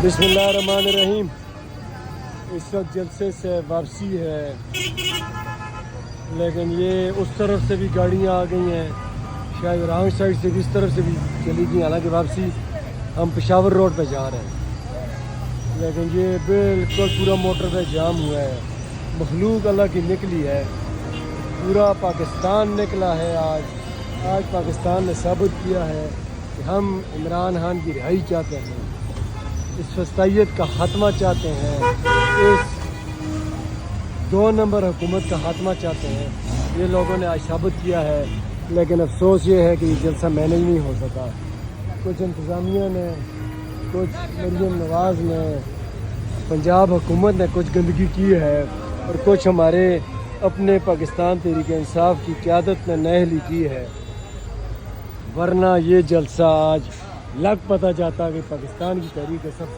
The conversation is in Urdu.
بسم اللہ الرحمن الرحیم۔ اس وقت جلسے سے واپسی ہے، لیکن یہ اس طرف سے بھی گاڑیاں آ گئی ہیں، شاید رانگ سائڈ سے بھی اس طرف سے بھی چلی گئی، حالانکہ واپسی ہم پشاور روڈ پہ جا رہے ہیں، لیکن یہ بالکل پورا موٹر پہ جام ہوا ہے۔ مخلوق اللہ کی نکلی ہے، پورا پاکستان نکلا ہے۔ آج پاکستان نے ثابت کیا ہے کہ ہم عمران خان کی رہائی چاہتے ہیں، اس فسطائیت کا خاتمہ چاہتے ہیں، اس 2 نمبر حکومت کا خاتمہ چاہتے ہیں۔ یہ لوگوں نے آج ثابت کیا ہے، لیکن افسوس یہ ہے کہ یہ جلسہ مینیج نہیں ہو سکا۔ کچھ انتظامیہ نے، کچھ مریم نواز نے، پنجاب حکومت نے کچھ گندگی کی ہے، اور کچھ ہمارے اپنے پاکستان تحریک انصاف کی قیادت نے نااہلی کی ہے، ورنہ یہ جلسہ آج لگ پتہ جاتا کہ پاکستان کی تحریک ہے سب سے